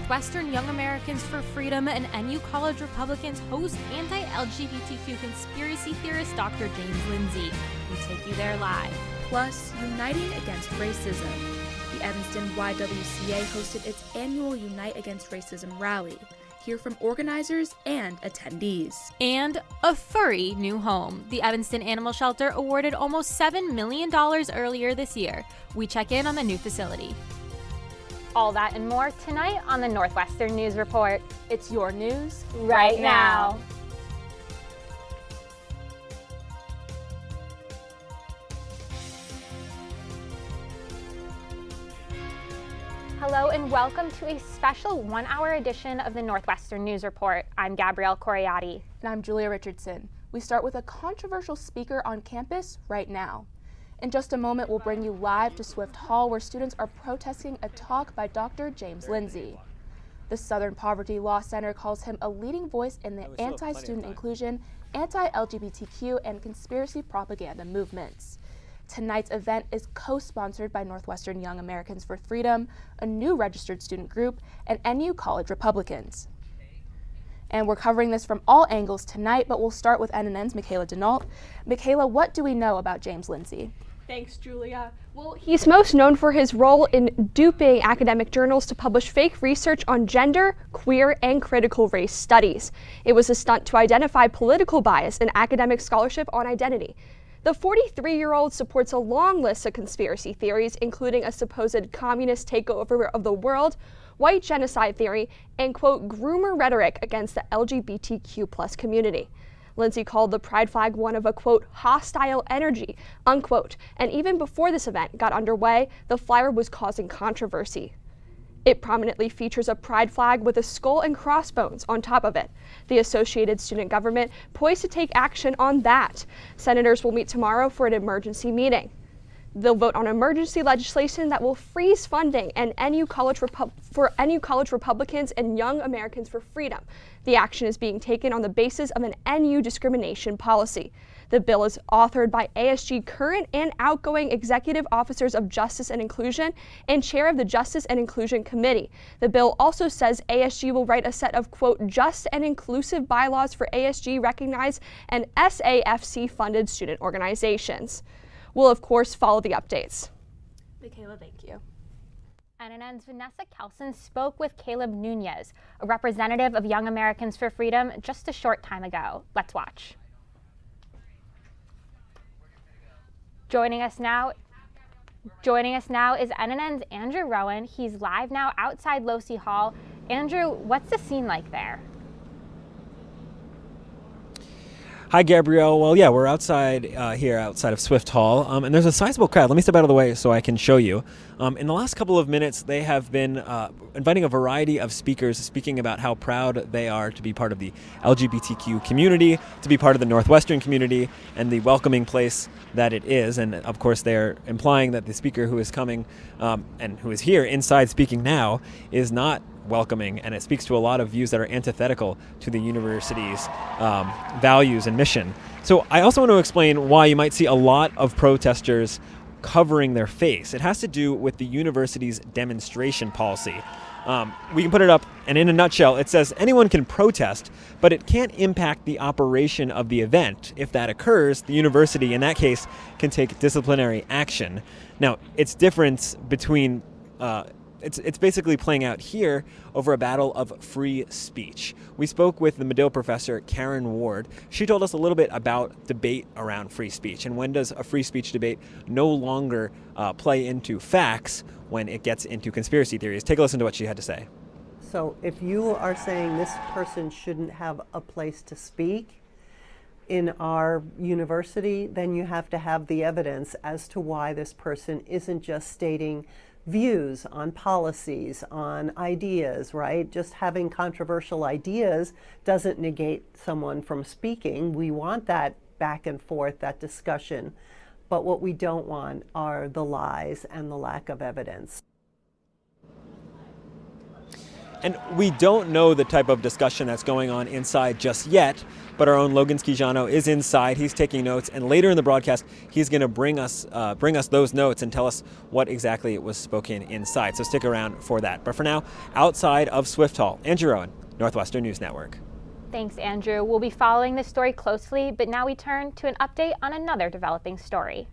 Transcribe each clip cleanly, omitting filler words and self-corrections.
Northwestern Young Americans for Freedom and NU College Republicans host anti-LGBTQ conspiracy theorist Dr. James Lindsay. We take you there live. Plus, uniting against racism. The Evanston YWCA hosted its annual Unite Against Racism rally. Hear from organizers and attendees. And a furry new home. The Evanston Animal Shelter awarded almost $7 million earlier this year. We check in on the new facility. All that and more tonight on the Northwestern News Report. It's your news right now. Hello and welcome to a special one-hour edition of the Northwestern News Report. I'm Gabrielle Coriati. And I'm Julia Richardson. We start with a controversial speaker on campus right now. In just a moment, we'll bring you live to Swift Hall, where students are protesting a talk by Dr. James Lindsay. The Southern Poverty Law Center calls him a leading voice in the anti-student inclusion, anti-LGBTQ, and conspiracy propaganda movements. Tonight's event is co-sponsored by Northwestern Young Americans for Freedom, a new registered student group, and NU College Republicans. And we're covering this from all angles tonight, but we'll start with NNN's Michaela Denault. Michaela, what do we know about James Lindsay? Thanks, Julia. Well, he's most known for his role in duping academic journals to publish fake research on gender, queer, and critical race studies. It was a stunt to identify political bias in academic scholarship on identity. The 43-year-old supports a long list of conspiracy theories, including a supposed communist takeover of the world, white genocide theory, and, quote, groomer rhetoric against the LGBTQ+ community. Lindsay called the pride flag one of a, quote, hostile energy, unquote, and even before this event got underway, the flyer was causing controversy. It prominently features a pride flag with a skull and crossbones on top of it. The Associated Student Government poised to take action on that. Senators will meet tomorrow for an emergency meeting. They'll vote on emergency legislation that will freeze funding and for NU College Republicans and Young Americans for Freedom. The action is being taken on the basis of an NU discrimination policy. The bill is authored by ASG current and outgoing executive officers of Justice and Inclusion and chair of the Justice and Inclusion Committee. The bill also says ASG will write a set of, quote, just and inclusive bylaws for ASG recognized and SAFC-funded student organizations. We'll, of course, follow the updates. Michaela, thank you. NNN's Vanessa Kelson spoke with Caleb Nunez, a representative of Young Americans for Freedom, just a short time ago. Let's watch. Joining us now is NNN's Andrew Rowan. He's live now outside Locy Hall. Andrew, what's the scene like there? Hi, Gabrielle. Well, yeah, we're outside outside of Swift Hall, and there's a sizable crowd. Let me step out of the way so I can show you. In the last couple of minutes, they have been inviting a variety of speakers speaking about how proud they are to be part of the LGBTQ community, to be part of the Northwestern community, and the welcoming place that it is. And, of course, they're implying that the speaker who is coming and who is here inside speaking now is not welcoming, and it speaks to a lot of views that are antithetical to the university's values and mission. So I also want to explain why you might see a lot of protesters covering their face. It has to do with the university's demonstration policy. We can put it up, and in a nutshell, it says anyone can protest, but it can't impact the operation of the event. If that occurs, the university, in that case, can take disciplinary action. Now, it's difference between It's basically playing out here over a battle of free speech. We spoke with the Medill professor, Karen Ward. She told us a little bit about debate around free speech and when does a free speech debate no longer play into facts when it gets into conspiracy theories. Take a listen to what she had to say. So if you are saying this person shouldn't have a place to speak in our university, then you have to have the evidence as to why this person isn't just stating views on policies, on ideas, right? Just having controversial ideas doesn't negate someone from speaking. We want that back and forth, that discussion. But what we don't want are the lies and the lack of evidence. And we don't know the type of discussion that's going on inside just yet, but our own Logan Schijano is inside. He's taking notes, and later in the broadcast, he's going to bring us those notes and tell us what exactly it was spoken inside. So stick around for that. But for now, outside of Swift Hall, Andrew Rowan, Northwestern News Network. Thanks, Andrew. We'll be following this story closely, but now we turn to an update on another developing story.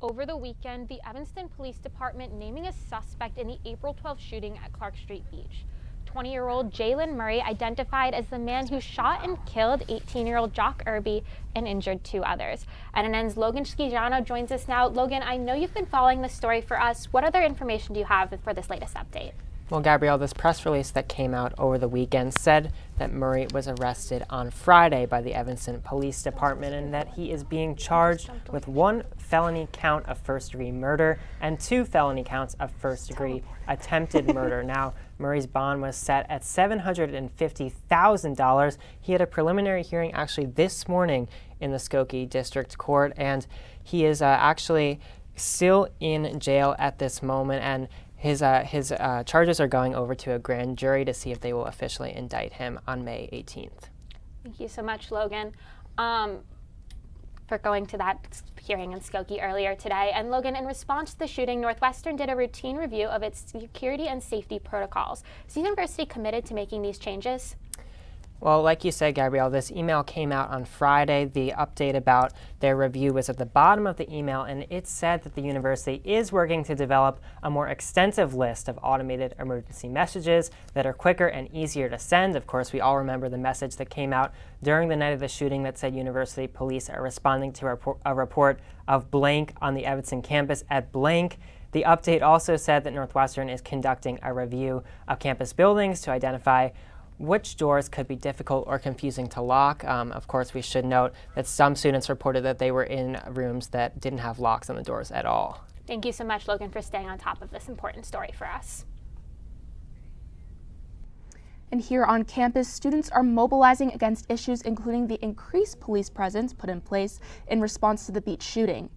Over the weekend, the Evanston Police Department naming a suspect in the April 12th shooting at Clark Street Beach. 20-year-old Jalen Murray identified as the man who shot and killed 18-year-old Jock Irby and injured 2 others. NNN's Logan Schijano joins us now. Logan, I know you've been following this story for us. What other information do you have for this latest update? Well, Gabrielle, this press release that came out over the weekend said that Murray was arrested on Friday by the Evanston Police Department and that he is being charged with 1 felony count of first-degree murder and 2 felony counts of first-degree attempted murder. Now, Murray's bond was set at $750,000. He had a preliminary hearing actually this morning in the Skokie District Court, and he is actually still in jail at this moment, and his charges are going over to a grand jury to see if they will officially indict him on May 18th. Thank you so much, Logan, for going to that hearing in Skokie earlier today. And Logan, in response to the shooting, Northwestern did a routine review of its security and safety protocols. Is the university committed to making these changes? Well, like you said, Gabrielle, this email came out on Friday. The update about their review was at the bottom of the email, and it said that the university is working to develop a more extensive list of automated emergency messages that are quicker and easier to send. Of course, we all remember the message that came out during the night of the shooting that said university police are responding to a report of blank on the Evanston campus at blank. The update also said that Northwestern is conducting a review of campus buildings to identify which doors could be difficult or confusing to lock. Of course, we should note that some students reported that they were in rooms that didn't have locks on the doors at all. Thank you so much, Logan, for staying on top of this important story for us. And here on campus, students are mobilizing against issues including the increased police presence put in place in response to the beach shooting.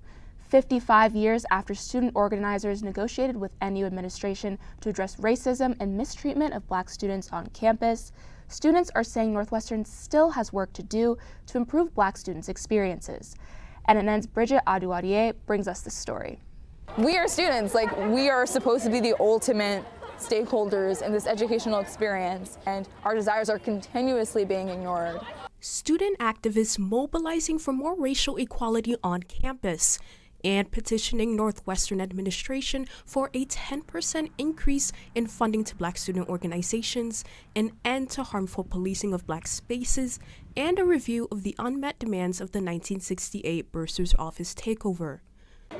55 years after student organizers negotiated with NU administration to address racism and mistreatment of Black students on campus, students are saying Northwestern still has work to do to improve Black students' experiences. NNN's Bridget Aduadier brings us this story. We are students, we are supposed to be the ultimate stakeholders in this educational experience, and our desires are continuously being ignored. Student activists mobilizing for more racial equality on campus and petitioning Northwestern administration for a 10% increase in funding to Black student organizations, an end to harmful policing of Black spaces, and a review of the unmet demands of the 1968 Bursar's Office takeover.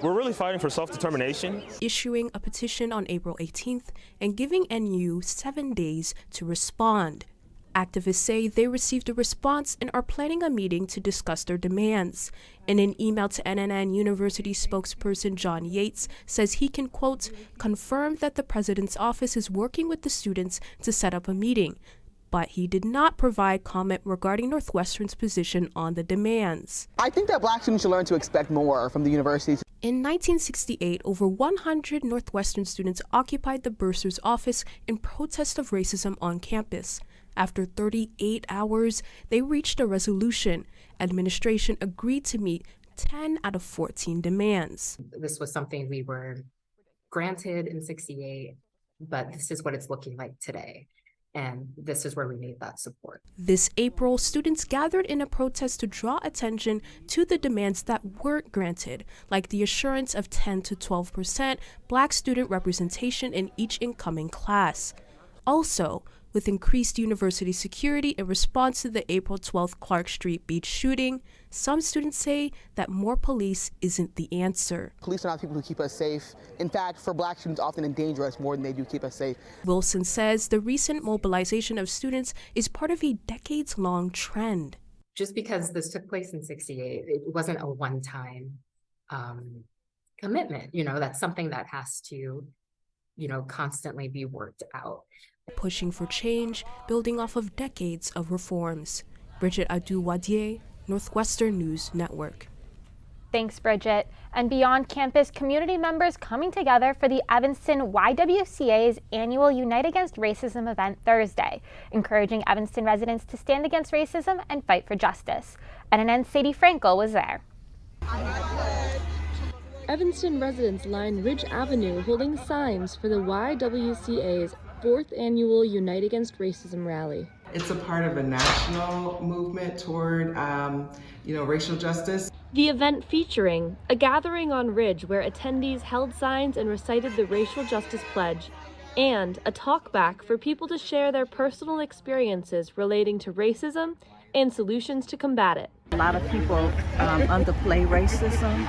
We're really fighting for self-determination. Issuing a petition on April 18th and giving NU 7 days to respond. Activists say they received a response and are planning a meeting to discuss their demands. In an email to NNN, University spokesperson John Yates says he can, quote, confirm that the president's office is working with the students to set up a meeting, but he did not provide comment regarding Northwestern's position on the demands. I think that Black students should learn to expect more from the university. In 1968, over 100 Northwestern students occupied the bursar's office in protest of racism on campus. After 38 hours, they reached a resolution. Administration agreed to meet 10 out of 14 demands. This was something we were granted in 68, but this is what it's looking like today. And this is where we need that support. This April, students gathered in a protest to draw attention to the demands that weren't granted, like the assurance of 10 to 12% Black student representation in each incoming class. Also, with increased university security in response to the April 12th Clark Street Beach shooting, some students say that more police isn't the answer. Police are not people who keep us safe. In fact, for Black students, often endanger us more than they do keep us safe. Wilson says the recent mobilization of students is part of a decades-long trend. Just because this took place in 68, it wasn't a one-time commitment. That's something that has to, constantly be worked out. Pushing for change, building off of decades of reforms. Bridget Aduwadier, Northwestern News Network. Thanks, Bridget. And beyond campus, community members coming together for the Evanston YWCA's annual Unite Against Racism event Thursday, encouraging Evanston residents to stand against racism and fight for justice. NNN's Sadie Frankel was there. Evanston residents lined Ridge Avenue holding signs for the YWCA's 4th annual Unite Against Racism rally. It's a part of a national movement toward, racial justice. The event featuring a gathering on Ridge where attendees held signs and recited the Racial Justice Pledge, and a talkback for people to share their personal experiences relating to racism and solutions to combat it. A lot of people underplay racism,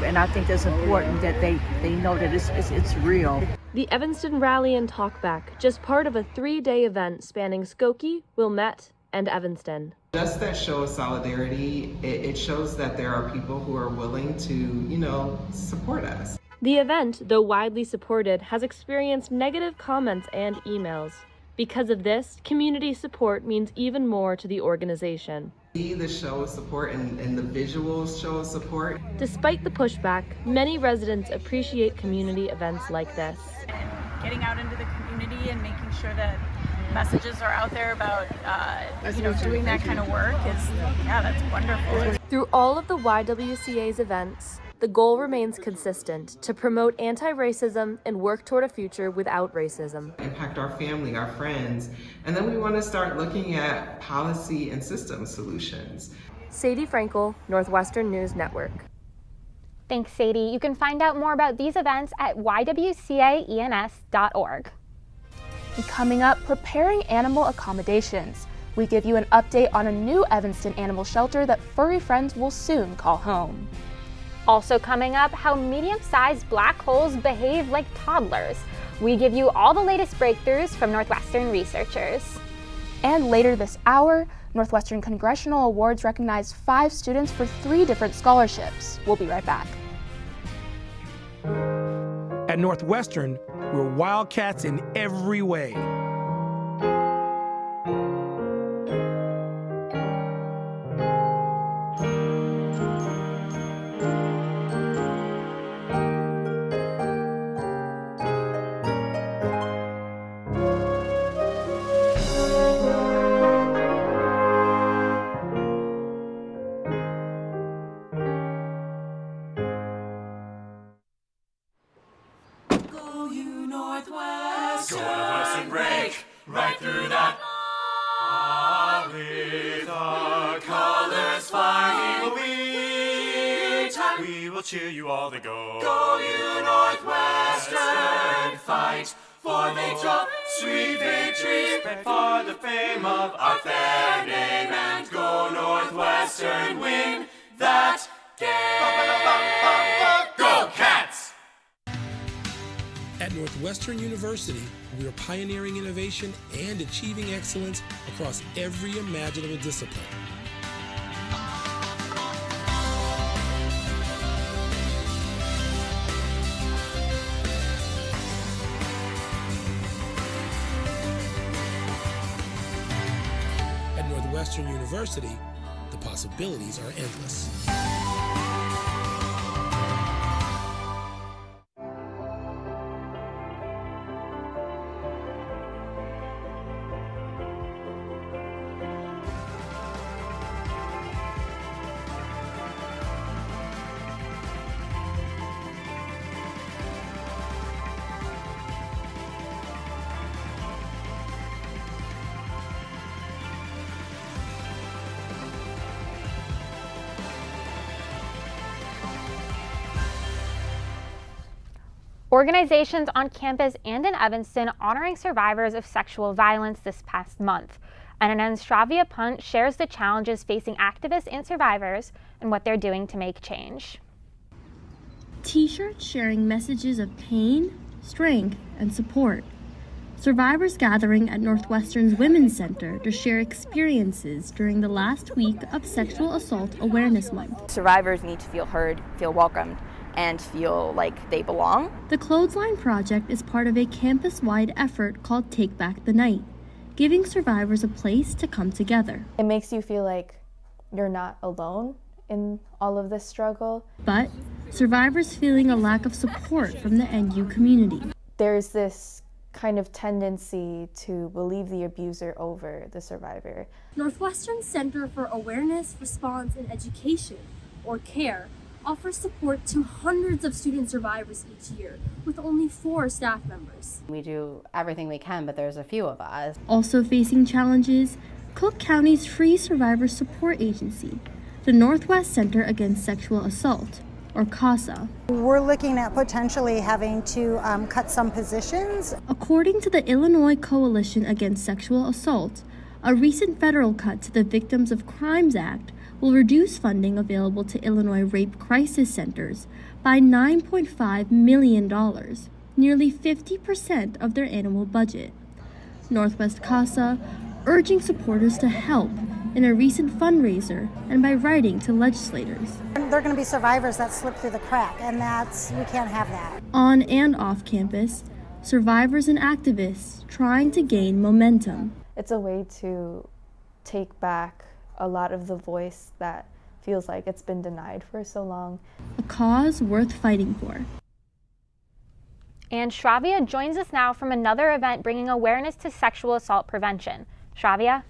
and I think it's important that they know that it's real. The Evanston Rally and Talkback, just part of a 3-day event spanning Skokie, Wilmette, and Evanston. Just that show of solidarity, it shows that there are people who are willing to, support us. The event, though widely supported, has experienced negative comments and emails. Because of this, community support means even more to the organization. See the show of support and the visuals show of support. Despite the pushback, many residents appreciate community events like this. Getting out into the community and making sure that messages are out there about, doing that kind of work that's wonderful. Through all of the YWCA's events, the goal remains consistent: to promote anti-racism and work toward a future without racism. Impact our family, our friends, and then we want to start looking at policy and system solutions. Sadie Frankel, Northwestern News Network. Thanks, Sadie. You can find out more about these events at ywcaens.org. And coming up, preparing animal accommodations. We give you an update on a new Evanston animal shelter that furry friends will soon call home. Also coming up, how medium-sized black holes behave like toddlers. We give you all the latest breakthroughs from Northwestern researchers. And later this hour, Northwestern Congressional Awards recognize 5 students for 3 different scholarships. We'll be right back. At Northwestern, we're Wildcats in every way. Northwestern break right through that. With our colors flying, we will cheer you all to go. Go you Northwestern, fight for victory, sweet victory, for the fame of our fair name, and go Northwestern, win that game. Go Cats! At Northwestern University, we are pioneering innovation and achieving excellence across every imaginable discipline. At Northwestern University, the possibilities are endless. Organizations on campus and in Evanston honoring survivors of sexual violence this past month. NNN's Shravya Punt shares the challenges facing activists and survivors and what they're doing to make change. T-shirts sharing messages of pain, strength, and support. Survivors gathering at Northwestern's Women's Center to share experiences during the last week of Sexual Assault Awareness Month. Survivors need to feel heard, feel welcomed, and feel like they belong. The Clothesline Project is part of a campus-wide effort called Take Back the Night, giving survivors a place to come together. It makes you feel like you're not alone in all of this struggle. But survivors feeling a lack of support from the NU community. There's this kind of tendency to believe the abuser over the survivor. Northwestern Center for Awareness, Response, and Education, or CARE, offers support to hundreds of student survivors each year, with only 4 staff members. We do everything we can, but there's a few of us. Also facing challenges, Cook County's free survivor support agency, the Northwest Center Against Sexual Assault, or CASA. We're looking at potentially having to cut some positions. According to the Illinois Coalition Against Sexual Assault, a recent federal cut to the Victims of Crimes Act will reduce funding available to Illinois rape crisis centers by $9.5 million, nearly 50% of their annual budget. Northwest CASA urging supporters to help in a recent fundraiser and by writing to legislators. There are going to be survivors that slip through the crack, and we can't have that. On and off campus, survivors and activists trying to gain momentum. It's a way to take back a lot of the voice that feels like it's been denied for so long. A cause worth fighting for. And Shravya joins us now from another event bringing awareness to sexual assault prevention. Shravya?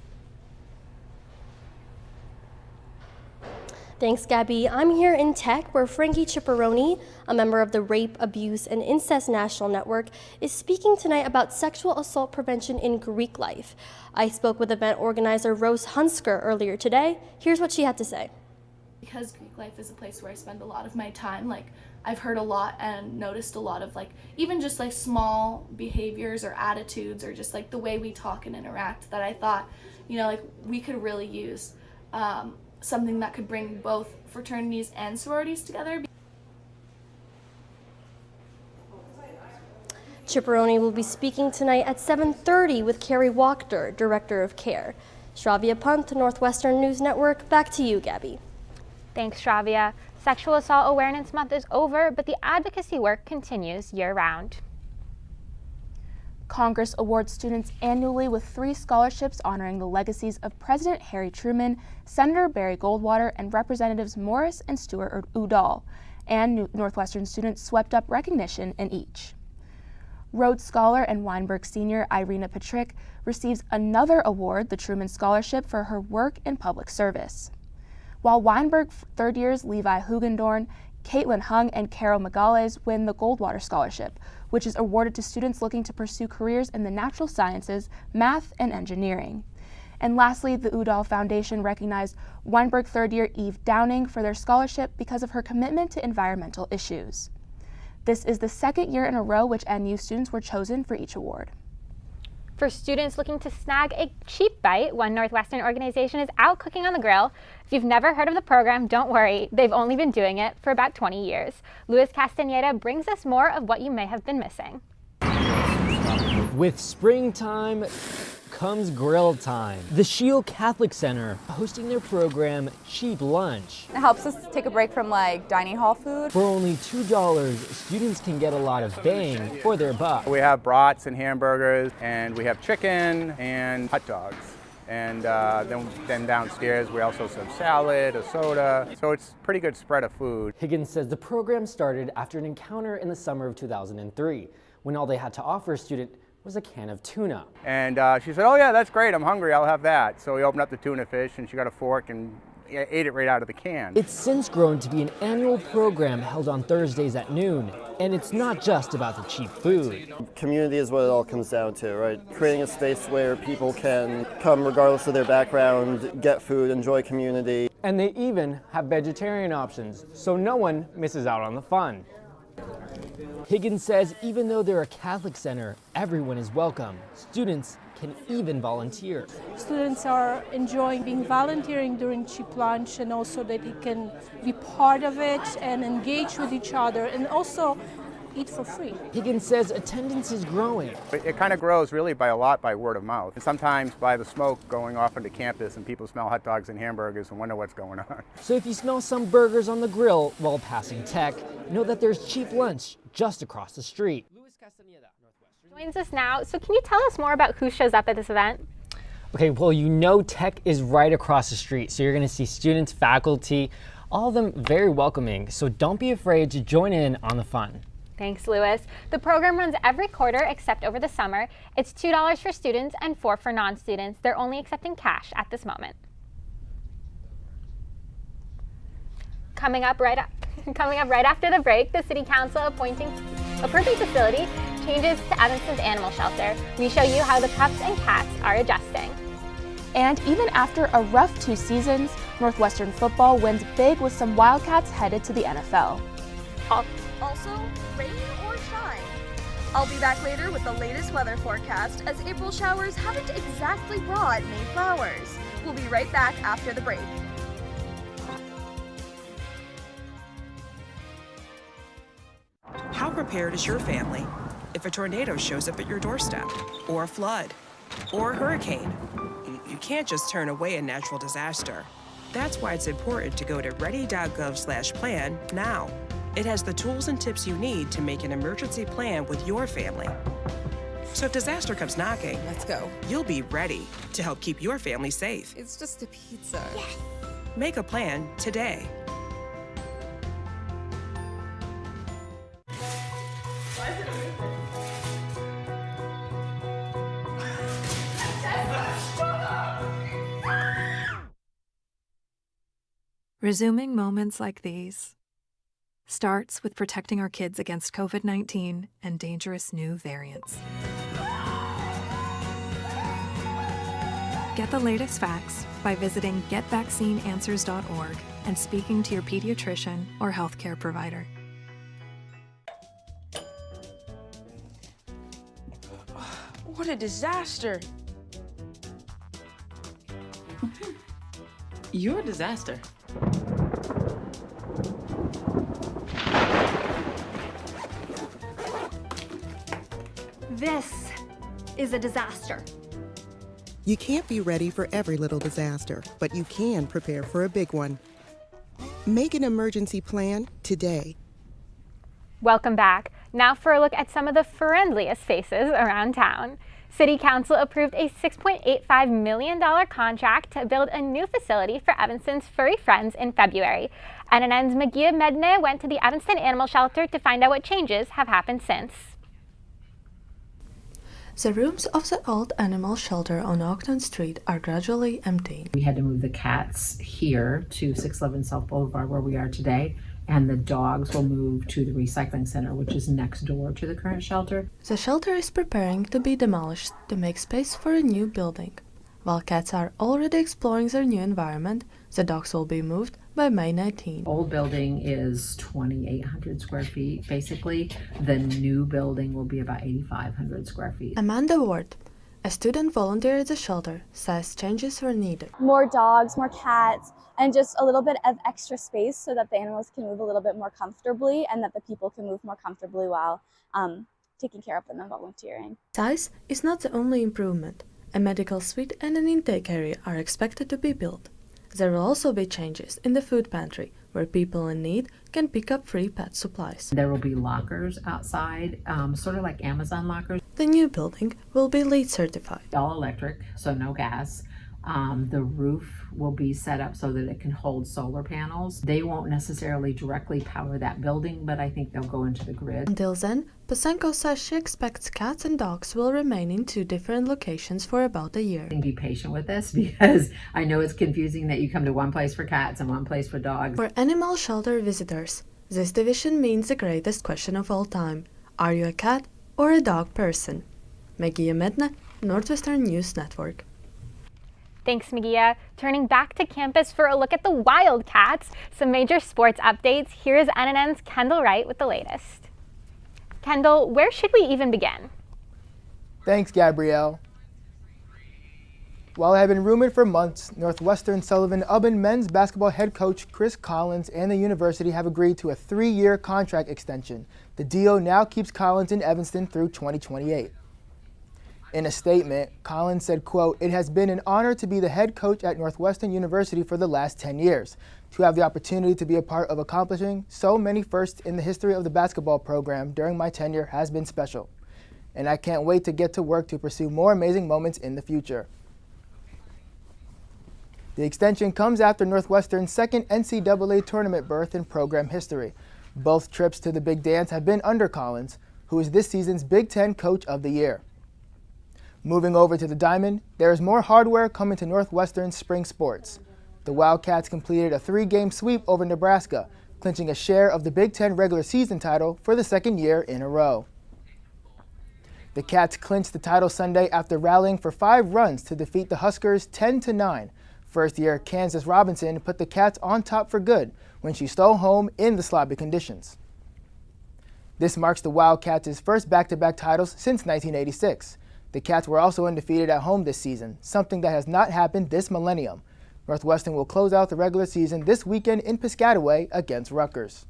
Thanks, Gabby. I'm here in Tech, where Frankie Ciparroni, a member of the Rape, Abuse, and Incest National Network, is speaking tonight about sexual assault prevention in Greek life. I spoke with event organizer Rose Hunsker earlier today. Here's what she had to say. Because Greek life is a place where I spend a lot of my time, I've heard a lot and noticed a lot of even just small behaviors or attitudes or just the way we talk and interact that I thought, we could really use something that could bring both fraternities and sororities together. Ciparroni will be speaking tonight at 7:30 with Carrie Wachter, Director of CARE. Shravya Pant, Northwestern News Network. Back to you, Gabby. Thanks, Shravya. Sexual Assault Awareness Month is over, but the advocacy work continues year-round. Congress awards students annually with 3 scholarships honoring the legacies of President Harry Truman, Senator Barry Goldwater, and Representatives Morris and Stewart Udall, and Northwestern students swept up recognition in each. Rhodes Scholar and Weinberg senior Irina Patrick receives another award, the Truman Scholarship, for her work in public service. While Weinberg third years Levi Hugendorn, Caitlin Hung, and Carol Magales win the Goldwater Scholarship, which is awarded to students looking to pursue careers in the natural sciences, math, and engineering. And lastly, the Udall Foundation recognized Weinberg third year Eve Downing for their scholarship because of her commitment to environmental issues. This is the second year in a row which NU students were chosen for each award. For students looking to snag a cheap bite, one Northwestern organization is out cooking on the grill. If you've never heard of the program, don't worry. They've only been doing it for about 20 years. Luis Castañeda brings us more of what you may have been missing. With springtime comes grill time. The Shield Catholic Center hosting their program Cheap Lunch. It helps us take a break from dining hall food. For only $2, students can get a lot of bang for their buck. We have brats and hamburgers, and we have chicken and hot dogs. And then downstairs we also serve salad, a soda, so it's a pretty good spread of food. Higgins says the program started after an encounter in the summer of 2003, when all they had to offer a student was a can of tuna. And she said, "Oh yeah, that's great, I'm hungry, I'll have that." So we opened up the tuna fish and she got a fork and ate it right out of the can. It's since grown to be an annual program held on Thursdays at noon. And it's not just about the cheap food. Community is what it all comes down to, right? Creating a space where people can come regardless of their background, get food, enjoy community. And they even have vegetarian options, so no one misses out on the fun. Higgins says even though they're a Catholic center, everyone is welcome. Students can even volunteer. Students are enjoying being volunteering during Cheap Lunch, and also that they can be part of it and engage with each other and also eat for free. Higgins says attendance is growing. It kind of grows really by word of mouth. And sometimes by the smoke going off onto campus and people smell hot dogs and hamburgers and wonder what's going on. So if you smell some burgers on the grill while passing Tech, know that there's Cheap Lunch just across the street. Joins us now. So can you tell us more about who shows up at this event? Okay, well, Tech is right across the street, so you're going to see students, faculty, all of them very welcoming, so don't be afraid to join in on the fun. Thanks, Lewis. The program runs every quarter except over the summer. It's $2 for students and $4 for non-students. They're only accepting cash at this moment. Coming up right after the break, the City Council approving facility changes to Evanston's animal shelter. We show you how the pups and cats are adjusting. And even after a rough 2 seasons, Northwestern football wins big with some Wildcats headed to the NFL. Also, rain or shine. I'll be back later with the latest weather forecast, as April showers haven't exactly brought May flowers. We'll be right back after the break. How prepared is your family if a tornado shows up at your doorstep, or a flood, or a hurricane? You can't just turn away a natural disaster. That's why it's important to go to ready.gov/plan now. It has the tools and tips you need to make an emergency plan with your family. So if disaster comes knocking, let's go. You'll be ready to help keep your family safe. It's just a pizza. Yes. Make a plan today. Resuming moments like these starts with protecting our kids against COVID-19 and dangerous new variants. Get the latest facts by visiting getvaccineanswers.org and speaking to your pediatrician or healthcare provider. What a disaster! You're a disaster. This is a disaster. You can't be ready for every little disaster, but you can prepare for a big one. Make an emergency plan today. Welcome back. Now for a look at some of the friendliest faces around town. City Council approved a $6.85 million contract to build a new facility for Evanston's furry friends in February. NNN's Magia Medne went to the Evanston Animal Shelter to find out what changes have happened since. The rooms of the old animal shelter on Ogden Street are gradually emptying. We had to move the cats here to 611 South Boulevard, where we are today, and the dogs will move to the recycling center, which is next door to the current shelter. The shelter is preparing to be demolished to make space for a new building. While cats are already exploring their new environment, the dogs will be moved by May 19. Old building is 2,800 square feet, basically. The new building will be about 8,500 square feet. Amanda Ward, a student volunteer at the shelter, says changes were needed. More dogs, more cats, and just a little bit of extra space so that the animals can move a little bit more comfortably and that the people can move more comfortably while taking care of them and volunteering. Size is not the only improvement. A medical suite and an intake area are expected to be built. There will also be changes in the food pantry, where people in need can pick up free pet supplies. There will be lockers outside, sort of like Amazon lockers. The new building will be LEED certified. All electric, so no gas. The roof will be set up so that it can hold solar panels. They won't necessarily directly power that building, but I think they'll go into the grid. Until then, Pasenko says she expects cats and dogs will remain in 2 different locations for about a year. Be patient with this, because I know it's confusing that you come to one place for cats and one place for dogs. For animal shelter visitors, this division means the greatest question of all time. Are you a cat or a dog person? Magia Medne, Northwestern News Network. Thanks, Magia. Turning back to campus for a look at the Wildcats, some major sports updates. Here's NNN's Kendall Wright with the latest. Kendall, where should we even begin? Thanks, Gabrielle. While it had been rumored for months, Northwestern Sullivan-Ubben men's basketball head coach Chris Collins and the university have agreed to a 3-year contract extension. The deal now keeps Collins in Evanston through 2028. In a statement, Collins said, quote, "It has been an honor to be the head coach at Northwestern University for the last 10 years. To have the opportunity to be a part of accomplishing so many firsts in the history of the basketball program during my tenure has been special. And I can't wait to get to work to pursue more amazing moments in the future." The extension comes after Northwestern's second NCAA tournament berth in program history. Both trips to the Big Dance have been under Collins, who is this season's Big Ten Coach of the Year. Moving over to the Diamond, there is more hardware coming to Northwestern's spring sports. The Wildcats completed a 3-game sweep over Nebraska, clinching a share of the Big Ten regular season title for the second year in a row. The Cats clinched the title Sunday after rallying for 5 runs to defeat the Huskers 10-9. First-year Kansas Robinson put the Cats on top for good when she stole home in the sloppy conditions. This marks the Wildcats' first back-to-back titles since 1986. The Cats were also undefeated at home this season, something that has not happened this millennium. Northwestern will close out the regular season this weekend in Piscataway against Rutgers.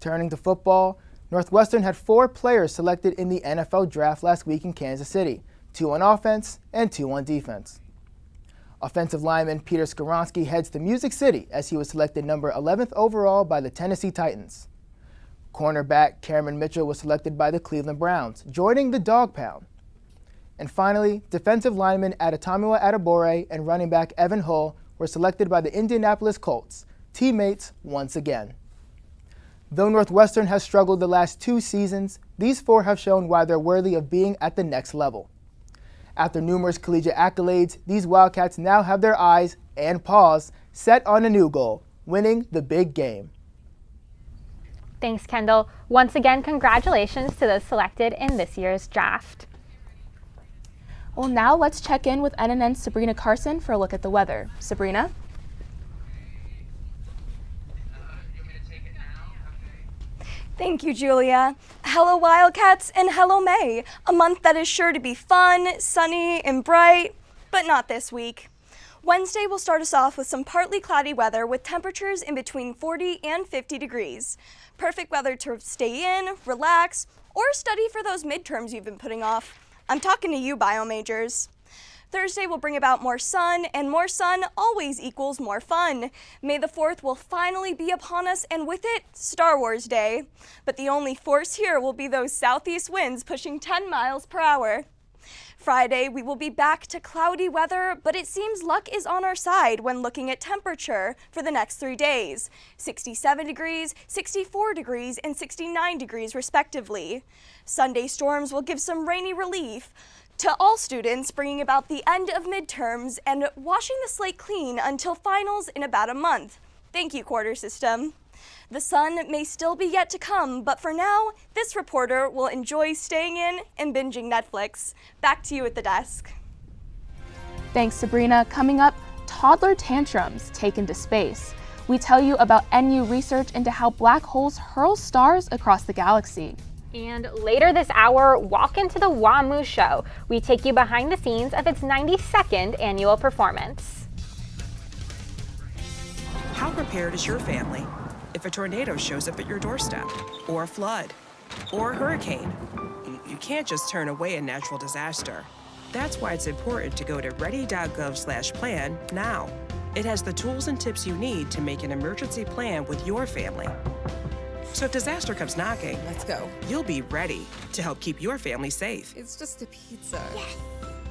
Turning to football, Northwestern had 4 players selected in the NFL draft last week in Kansas City, 2 on offense and 2 on defense. Offensive lineman Peter Skoronsky heads to Music City as he was selected number 11th overall by the Tennessee Titans. Cornerback Cameron Mitchell was selected by the Cleveland Browns, joining the Dog Pound. And finally, defensive lineman Adetomiwa Adebore and running back Evan Hull were selected by the Indianapolis Colts, teammates once again. Though Northwestern has struggled the last 2 seasons, these 4 have shown why they're worthy of being at the next level. After numerous collegiate accolades, these Wildcats now have their eyes and paws set on a new goal, winning the big game. Thanks, Kendall. Once again, congratulations to those selected in this year's draft. Well, now let's check in with NNN's Sabrina Carson for a look at the weather. Sabrina? Thank you, Julia. Hello, Wildcats, and hello, May, a month that is sure to be fun, sunny, and bright, but not this week. Wednesday will start us off with some partly cloudy weather with temperatures in between 40 and 50 degrees. Perfect weather to stay in, relax, or study for those midterms you've been putting off. I'm talking to you, bio majors. Thursday will bring about more sun, and more sun always equals more fun. May the 4th will finally be upon us, and with it, Star Wars Day. But the only force here will be those southeast winds pushing 10 miles per hour. Friday, we will be back to cloudy weather, but it seems luck is on our side when looking at temperature for the next 3 days. 67 degrees, 64 degrees, and 69 degrees respectively. Sunday storms will give some rainy relief to all students, bringing about the end of midterms and washing the slate clean until finals in about a month. Thank you, quarter system. The sun may still be yet to come, but for now, this reporter will enjoy staying in and binging Netflix. Back to you at the desk. Thanks, Sabrina. Coming up, toddler tantrums taken to space. We tell you about NU research into how black holes hurl stars across the galaxy. And later this hour, walk into the WAMU show. We take you behind the scenes of its 92nd annual performance. How prepared is your family if a tornado shows up at your doorstep, or a flood, or a hurricane? You can't just turn away a natural disaster. That's why it's important to go to ready.gov/plan now. It has the tools and tips you need to make an emergency plan with your family. So if disaster comes knocking, let's go. You'll be ready to help keep your family safe. It's just a pizza. Yes.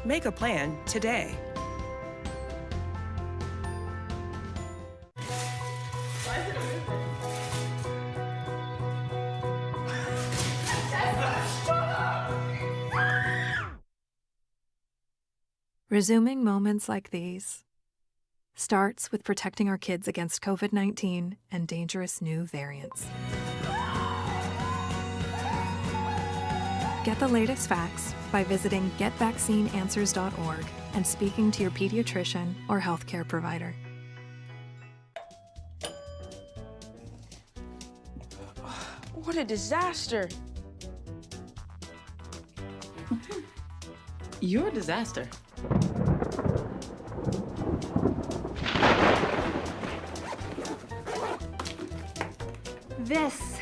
Make a plan today. Resuming moments like these starts with protecting our kids against COVID-19 and dangerous new variants. Get the latest facts by visiting getvaccineanswers.org and speaking to your pediatrician or healthcare provider. What a disaster. You're a disaster. This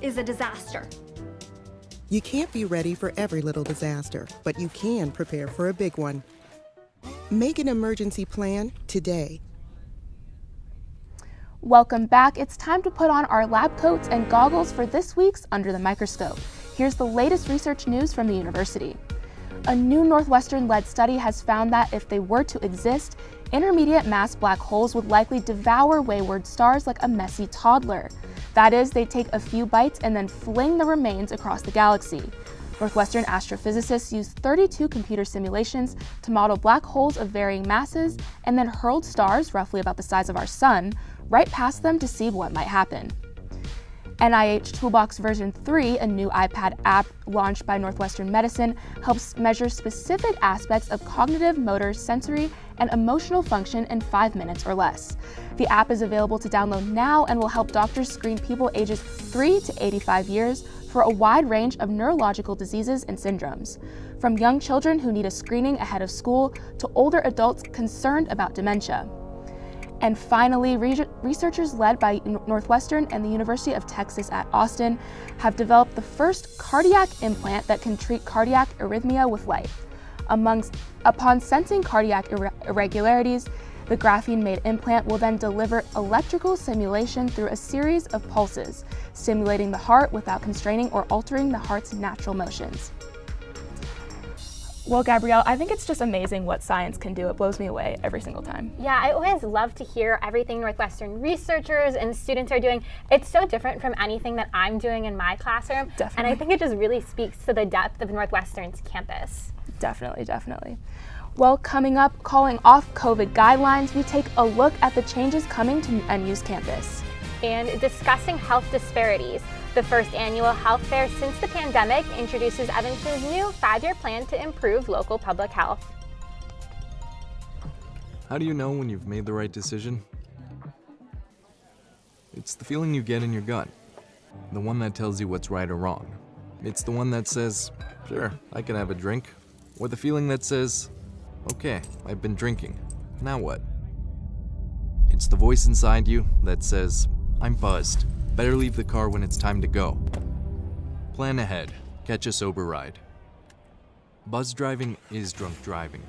is a disaster. You can't be ready for every little disaster, but you can prepare for a big one. Make an emergency plan today. Welcome back. It's time to put on our lab coats and goggles for this week's Under the Microscope. Here's the latest research news from the university. A new Northwestern-led study has found that if they were to exist, intermediate mass black holes would likely devour wayward stars like a messy toddler. That is, they take a few bites and then fling the remains across the galaxy. Northwestern astrophysicists used 32 computer simulations to model black holes of varying masses and then hurled stars, roughly about the size of our sun, right past them to see what might happen. NIH Toolbox version 3, a new iPad app launched by Northwestern Medicine, helps measure specific aspects of cognitive, motor, sensory, and emotional function in 5 minutes or less. The app is available to download now and will help doctors screen people ages 3 to 85 years for a wide range of neurological diseases and syndromes, from young children who need a screening ahead of school to older adults concerned about dementia. And finally, researchers led by Northwestern and the University of Texas at Austin have developed the first cardiac implant that can treat cardiac arrhythmia with light. Upon sensing cardiac irregularities, the graphene-made implant will then deliver electrical stimulation through a series of pulses, stimulating the heart without constraining or altering the heart's natural motions. Well, Gabrielle, I think it's just amazing what science can do. It blows me away every single time. Yeah, I always love to hear everything Northwestern researchers and students are doing. It's so different from anything that I'm doing in my classroom. Definitely. And I think it just really speaks to the depth of Northwestern's campus. Definitely, definitely. Well, coming up, calling off COVID guidelines, we take a look at the changes coming to NU's campus. And discussing health disparities. The first annual health fair since the pandemic introduces Evanston's new 5-year plan to improve local public health. How do you know when you've made the right decision? It's the feeling you get in your gut, the one that tells you what's right or wrong. It's the one that says, sure, I can have a drink, or the feeling that says, okay, I've been drinking, now what? It's the voice inside you that says, I'm buzzed. Better leave the car when it's time to go. Plan ahead. Catch a sober ride. Buzz driving is drunk driving.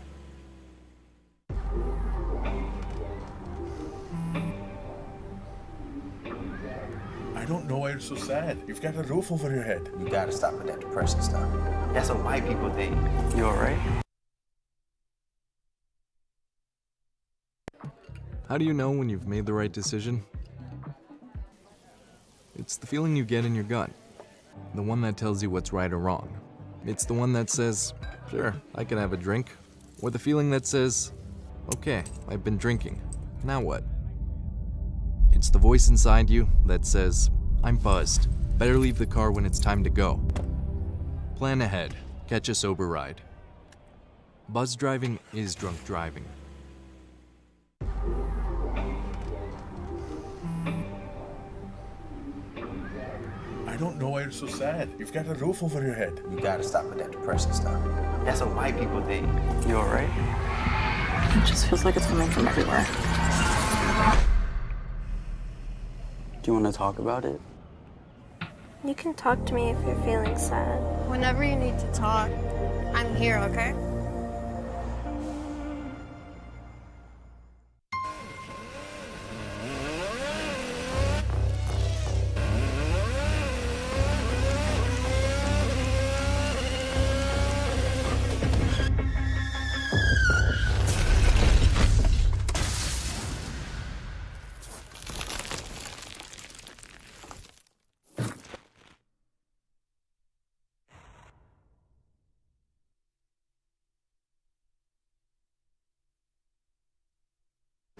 I don't know why you're so sad. You've got a roof over your head. You gotta stop with that depression stuff. That's what white people think. You alright? How do you know when you've made the right decision? It's the feeling you get in your gut, the one that tells you what's right or wrong. It's the one that says, sure, I can have a drink, or the feeling that says, okay, I've been drinking, now what? It's the voice inside you that says, I'm buzzed. Better leave the car when it's time to go. Plan ahead. Catch a sober ride. Buzz driving is drunk driving. I don't know why you're so sad. You've got a roof over your head. You gotta stop with that depression stuff. That's what white people think. You alright? It just feels like it's coming from everywhere. Do you want to talk about it? You can talk to me if you're feeling sad. Whenever you need to talk, I'm here, okay?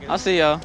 I'll see y'all.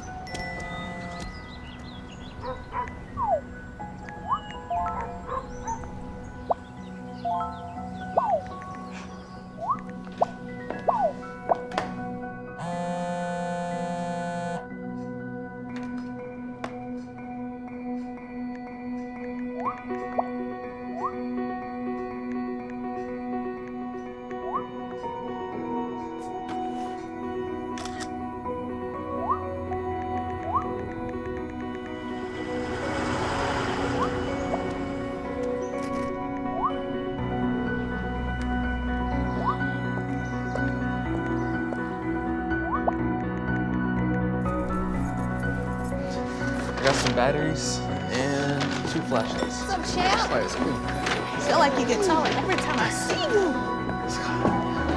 I got some batteries and 2 flashlights. What's up, champ? I feel like you get taller every time I see you.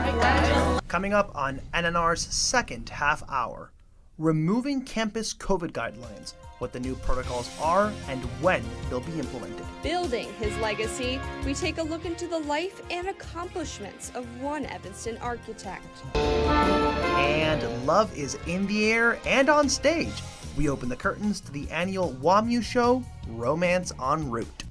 Coming up on NNR's second half hour, removing campus COVID guidelines, what the new protocols are and when they'll be implemented. Building his legacy, we take a look into the life and accomplishments of one Evanston architect. And love is in the air and on stage. We open the curtains to the annual WAMU show, Romance en Route.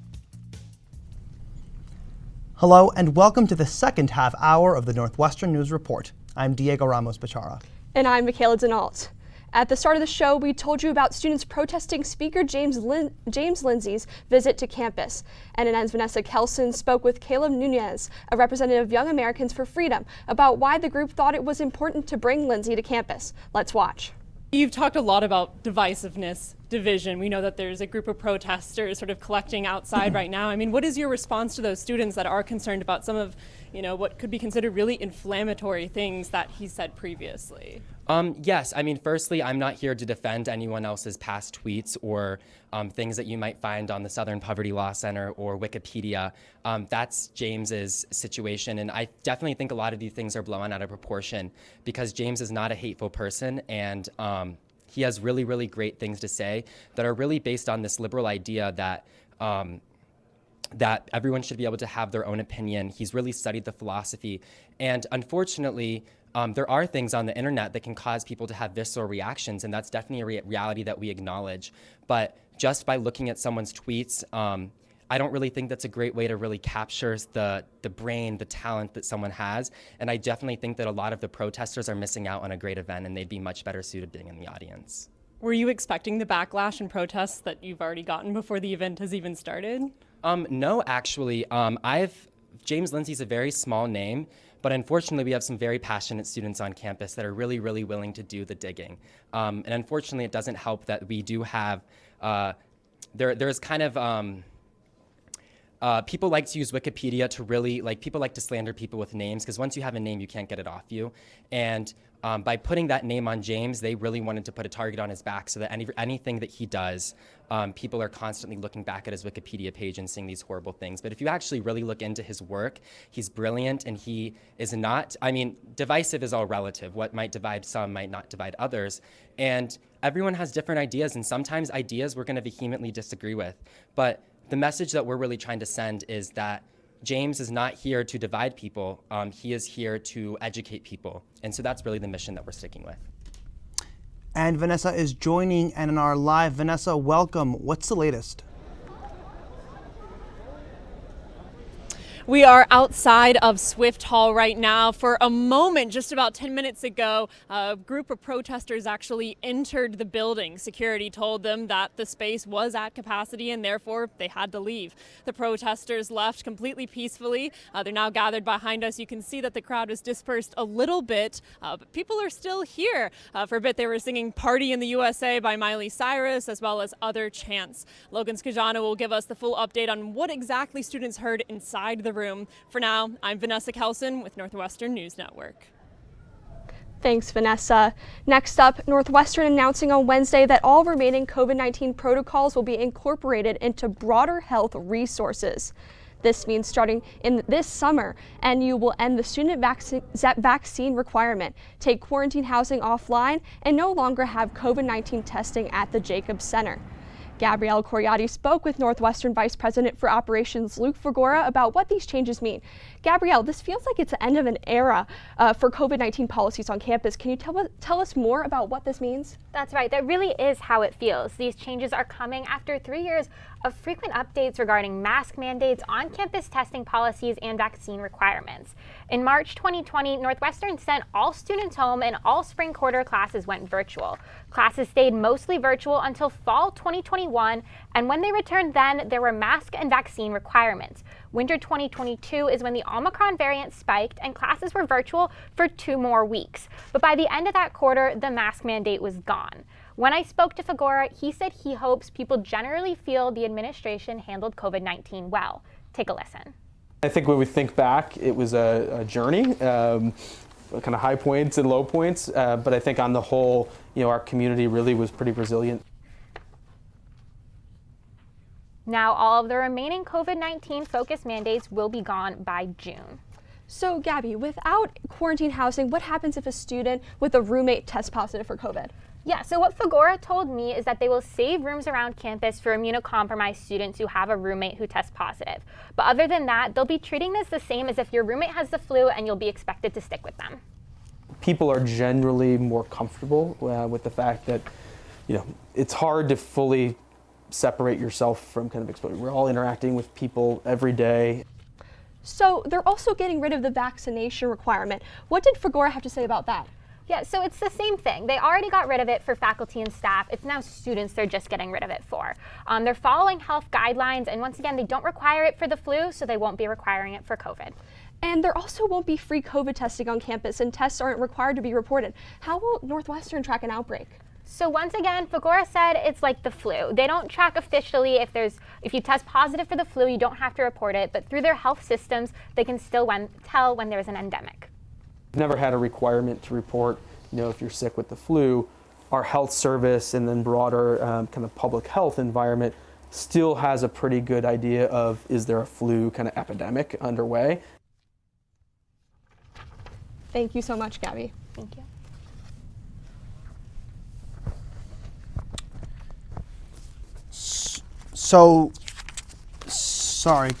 Hello and welcome to the second half hour of the Northwestern News Report. I'm Diego Ramos-Bachara. And I'm Michaela Denault. At the start of the show, we told you about students protesting Speaker James Lindsay's visit to campus. NNN's Vanessa Kelson spoke with Caleb Nunez, a representative of Young Americans for Freedom, about why the group thought it was important to bring Lindsay to campus. Let's watch. You've talked a lot about divisiveness, division. We know that there's a group of protesters sort of collecting outside right now. I mean, what is your response to those students that are concerned about some of, what could be considered really inflammatory things that he said previously? Yes, I mean, firstly, I'm not here to defend anyone else's past tweets or things that you might find on the Southern Poverty Law Center or Wikipedia. That's James's situation, and I definitely think a lot of these things are blown out of proportion because James is not a hateful person, and he has really, really great things to say that are really based on this liberal idea that that everyone should be able to have their own opinion. He's really studied the philosophy, and unfortunately, there are things on the internet that can cause people to have visceral reactions, and that's definitely a reality that we acknowledge. But just by looking at someone's tweets, I don't really think that's a great way to really capture the brain, the talent that someone has. And I definitely think that a lot of the protesters are missing out on a great event, and they'd be much better suited being in the audience. Were you expecting the backlash and protests that you've already gotten before the event has even started? No, actually. James Lindsay's a very small name, but unfortunately we have some very passionate students on campus that are really, really willing to do the digging. And unfortunately it doesn't help that we do have, there's kind of, people like to use Wikipedia to really, people like to slander people with names, because once you have a name, you can't get it off you. And by putting that name on James, they really wanted to put a target on his back so that anything that he does, people are constantly looking back at his Wikipedia page and seeing these horrible things. But if you actually really look into his work, he's brilliant, and he is not, divisive is all relative. What might divide some might not divide others. And everyone has different ideas, and sometimes ideas we're going to vehemently disagree with. But the message that we're really trying to send is that James is not here to divide people. He is here to educate people. And so that's really the mission that we're sticking with. And Vanessa is joining NNR Live. Vanessa, welcome. What's the latest? We are outside of Swift Hall right now. For a moment, just about 10 minutes ago, a group of protesters actually entered the building. Security told them that the space was at capacity and therefore they had to leave. The protesters left completely peacefully. They're now gathered behind us. You can see that the crowd is dispersed a little bit, but people are still here. For a bit, they were singing Party in the USA by Miley Cyrus, as well as other chants. Logan Skajana will give us the full update on what exactly students heard inside the room. For now, I'm Vanessa Kelson with Northwestern News Network. Thanks, Vanessa. Next up, Northwestern announcing on Wednesday that all remaining COVID-19 protocols will be incorporated into broader health resources. This means starting in this summer, NU will end the student vaccine requirement, take quarantine housing offline, and no longer have COVID-19 testing at the Jacobs Center. Gabrielle Coriati spoke with Northwestern Vice President for Operations Luke Fagora about what these changes mean. Gabrielle, this feels like it's the end of an era for COVID-19 policies on campus. Can you tell us more about what this means? That's right. That really is how it feels. These changes are coming after 3 years of frequent updates regarding mask mandates, on-campus testing policies, and vaccine requirements. In March 2020, Northwestern sent all students home and all spring quarter classes went virtual. Classes stayed mostly virtual until fall 2021, and when they returned then, there were mask and vaccine requirements. Winter 2022 is when the Omicron variant spiked and classes were virtual for 2 more weeks. But by the end of that quarter, the mask mandate was gone. When I spoke to Fagora, he said he hopes people generally feel the administration handled COVID-19 well. Take a listen. I think when we think back, it was a journey, kind of high points and low points, but I think on the whole, our community really was pretty resilient. Now all of the remaining COVID-19 focused mandates will be gone by June. So Gabby, without quarantine housing, what happens if a student with a roommate tests positive for COVID? Yeah, so what Fagora told me is that they will save rooms around campus for immunocompromised students who have a roommate who tests positive. But other than that, they'll be treating this the same as if your roommate has the flu and you'll be expected to stick with them. People are generally more comfortable with the fact that, it's hard to fully separate yourself from kind of exposure. We're all interacting with people every day. So they're also getting rid of the vaccination requirement. What did Fagora have to say about that? Yeah, so it's the same thing. They already got rid of it for faculty and staff. It's now students they're just getting rid of it for. They're following health guidelines, and once again, they don't require it for the flu, so they won't be requiring it for COVID. And there also won't be free COVID testing on campus, and tests aren't required to be reported. How will Northwestern track an outbreak? So once again, Fagora said it's like the flu. They don't track officially if you test positive for the flu, you don't have to report it, but through their health systems, they can still tell when there's an endemic. Never had a requirement to report, if you're sick with the flu. Our health service and then broader kind of public health environment still has a pretty good idea of, is there a flu kind of epidemic underway? Thank you so much, Gabby. Thank you.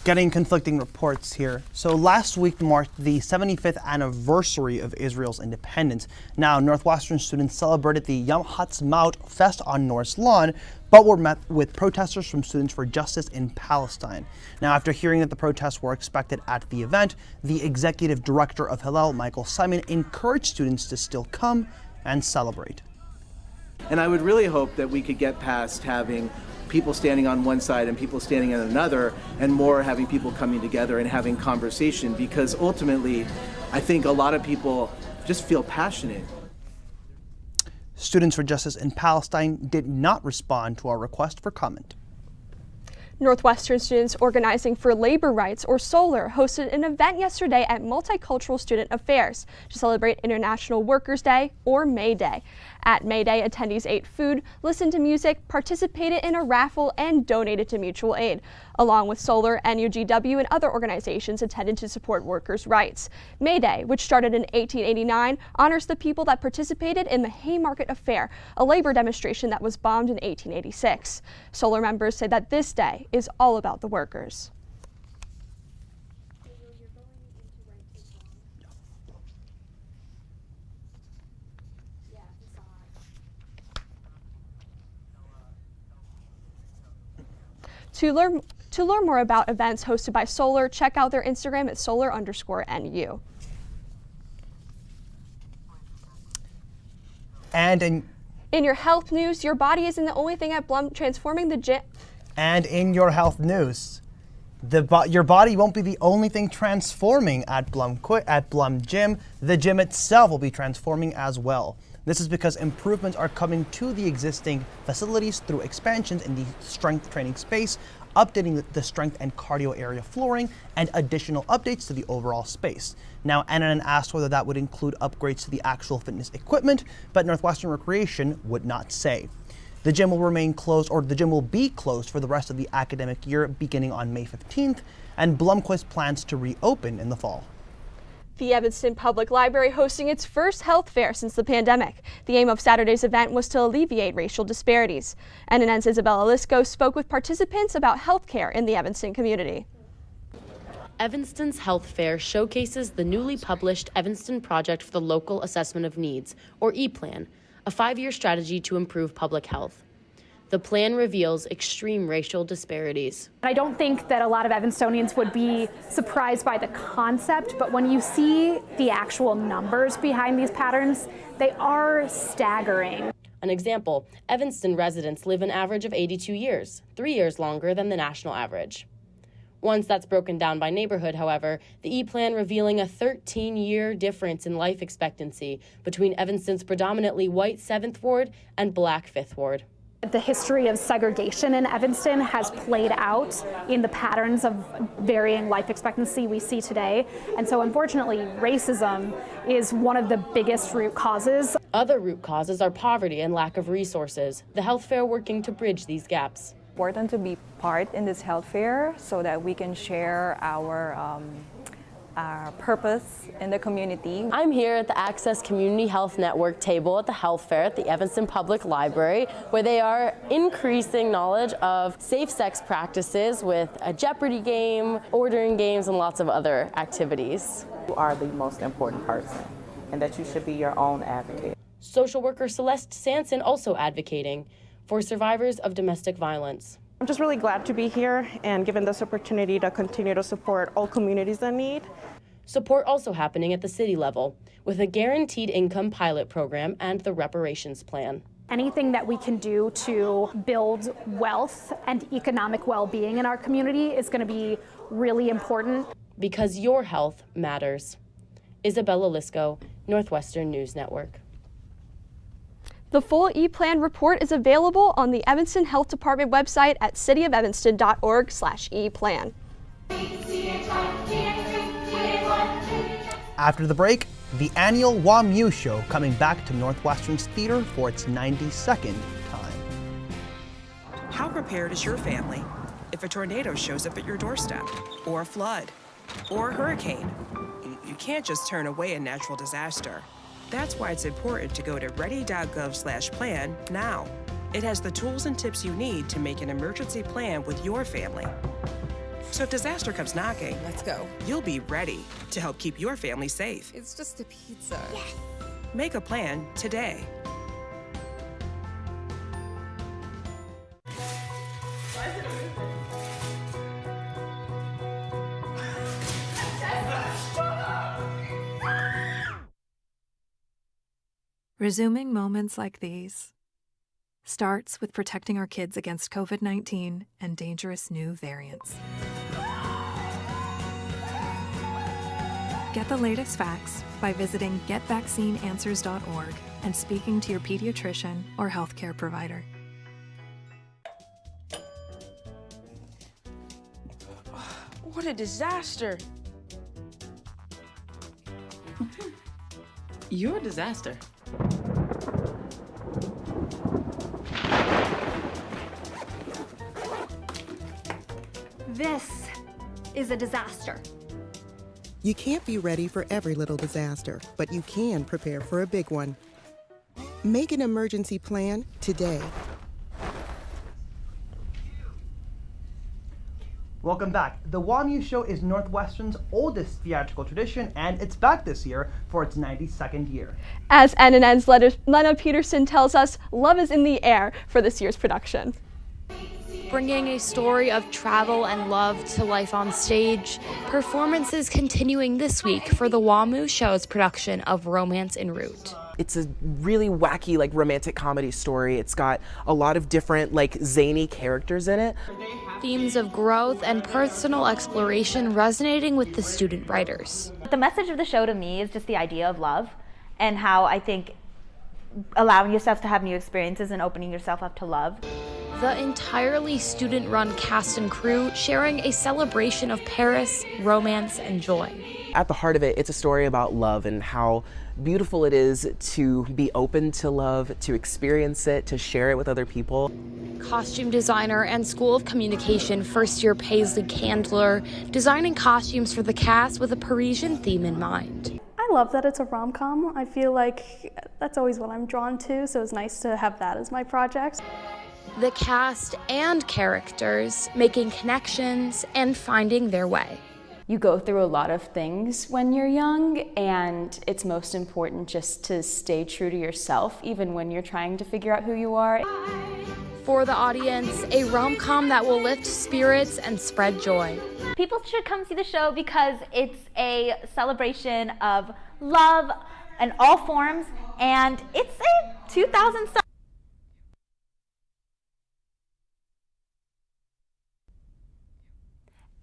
Getting conflicting reports here. So last week marked the 75th anniversary of Israel's independence. Now, Northwestern students celebrated the Yom Ha'atzmaut Fest on North's lawn, but were met with protesters from Students for Justice in Palestine. Now, after hearing that the protests were expected at the event, the executive director of Hillel, Michael Simon, encouraged students to still come and celebrate. And I would really hope that we could get past having people standing on one side and people standing on another, and more having people coming together and having conversation, because ultimately I think a lot of people just feel passionate. Students for Justice in Palestine did not respond to our request for comment. Northwestern Students Organizing for Labor Rights, or SOLAR, hosted an event yesterday at Multicultural Student Affairs to celebrate International Workers' Day, or May Day. At May Day, attendees ate food, listened to music, participated in a raffle, and donated to mutual aid. Along with SOLAR, NUGW, and other organizations attended to support workers' rights. May Day, which started in 1889, honors the people that participated in the Haymarket Affair, a labor demonstration that was bombed in 1886. SOLAR members say that this day is all about the workers. To learn more about events hosted by SOLAR, check out their Instagram at solar_NU. And in your health news, your body isn't the only thing at Blum transforming the gym. And in your health news, your body won't be the only thing transforming at Blum Gym. The gym itself will be transforming as well. This is because improvements are coming to the existing facilities through expansions in the strength training space, updating the strength and cardio area flooring, and additional updates to the overall space. Now, NNN asked whether that would include upgrades to the actual fitness equipment, but Northwestern Recreation would not say. The gym will remain closed, or the gym will be closed for the rest of the academic year beginning on May 15th, and Blumquist plans to reopen in the fall. The Evanston Public Library hosting its first health fair since the pandemic. The aim of Saturday's event was to alleviate racial disparities. NNN's Isabella Lisco spoke with participants about health care in the Evanston community. Evanston's health fair showcases the newly published Evanston Project for the Local Assessment of Needs, or E-Plan, a 5-year strategy to improve public health. The plan reveals extreme racial disparities. I don't think that a lot of Evanstonians would be surprised by the concept, but when you see the actual numbers behind these patterns, they are staggering. An example, Evanston residents live an average of 82 years, 3 years longer than the national average. Once that's broken down by neighborhood, however, the E-Plan revealing a 13-year difference in life expectancy between Evanston's predominantly white 7th Ward and black 5th Ward. The history of segregation in Evanston has played out in the patterns of varying life expectancy we see today. And so unfortunately, racism is one of the biggest root causes. Other root causes are poverty and lack of resources. The health fair working to bridge these gaps. Important to be part in this health fair so that we can share our our purpose in the community. I'm here at the Access Community Health Network table at the health fair at the Evanston Public Library, where they are increasing knowledge of safe sex practices with a Jeopardy game, ordering games, and lots of other activities. You are the most important person, and that you should be your own advocate. Social worker Celeste Sanson also advocating for survivors of domestic violence. I'm just really glad to be here and given this opportunity to continue to support all communities in need. Support also happening at the city level with a guaranteed income pilot program and the reparations plan. Anything that we can do to build wealth and economic well-being in our community is going to be really important. Because your health matters. Isabella Lisco, Northwestern News Network. The full E-Plan report is available on the Evanston Health Department website at cityofelvanston.org/eplan. After the break, the annual WAMU show coming back to Northwestern's theater for its 92nd time. How prepared is your family if a tornado shows up at your doorstep, or a flood, or a hurricane? You can't just turn away a natural disaster. That's why it's important to go to ready.gov/plan now. It has the tools and tips you need to make an emergency plan with your family. So if disaster comes knocking, let's go. You'll be ready to help keep your family safe. It's just a pizza. Yes. Make a plan today. Resuming moments like these starts with protecting our kids against COVID-19 and dangerous new variants. Get the latest facts by visiting getvaccineanswers.org and speaking to your pediatrician or healthcare provider. What a disaster. You're a disaster. This is a disaster. You can't be ready for every little disaster, but you can prepare for a big one. Make an emergency plan today. Welcome back. The WAMU show is Northwestern's oldest theatrical tradition, and it's back this year for its 92nd year. As NNN's Lena Peterson tells us, love is in the air for this year's production. Bringing a story of travel and love to life on stage, performances continuing this week for the WAMU show's production of Romance en Route. It's a really wacky, romantic comedy story. It's got a lot of different, zany characters in it. Themes of growth and personal exploration resonating with the student writers. The message of the show to me is just the idea of love and how I think allowing yourself to have new experiences and opening yourself up to love. The entirely student-run cast and crew sharing a celebration of Paris, romance, and joy. At the heart of it, it's a story about love and how beautiful it is to be open to love, to experience it, to share it with other people. Costume designer and School of Communication first-year Paisley Candler designing costumes for the cast with a Parisian theme in mind. I love that it's a rom-com. I feel like that's always what I'm drawn to, so it's nice to have that as my project. The cast and characters making connections and finding their way. You go through a lot of things when you're young, and it's most important just to stay true to yourself, even when you're trying to figure out who you are. For the audience, a rom-com that will lift spirits and spread joy. People should come see the show because it's a celebration of love in all forms, and it's a 2000 song.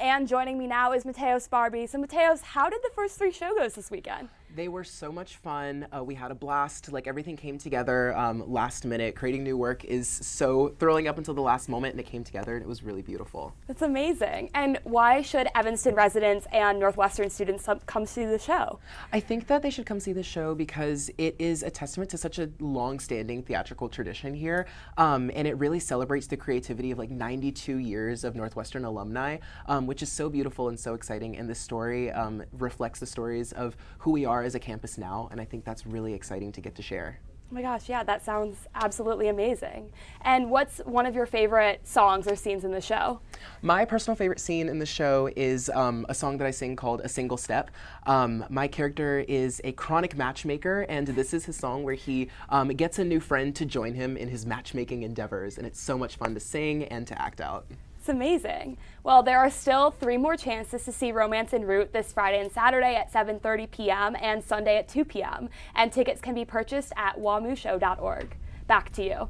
And joining me now is Mateos Barbie. So Mateos, how did the first 3 show goes this weekend? They were so much fun. We had a blast. Like, everything came together last minute. Creating new work is so thrilling up until the last moment, and it came together, and it was really beautiful. That's amazing. And why should Evanston residents and Northwestern students come see the show? I think that they should come see the show because it is a testament to such a long-standing theatrical tradition here, and it really celebrates the creativity of like 92 years of Northwestern alumni, which is so beautiful and so exciting. And this story reflects the stories of who we are as a campus now, and I think that's really exciting to get to share. Oh my gosh, yeah, that sounds absolutely amazing. And what's one of your favorite songs or scenes in the show? My personal favorite scene in the show is a song that I sing called A Single Step. My character is a chronic matchmaker, and this is his song where he gets a new friend to join him in his matchmaking endeavors, and it's so much fun to sing and to act out. It's amazing. Well, there are still 3 more chances to see Romance en Route this Friday and Saturday at 7:30 p.m. and Sunday at 2 p.m. And tickets can be purchased at wamushow.org. Back to you.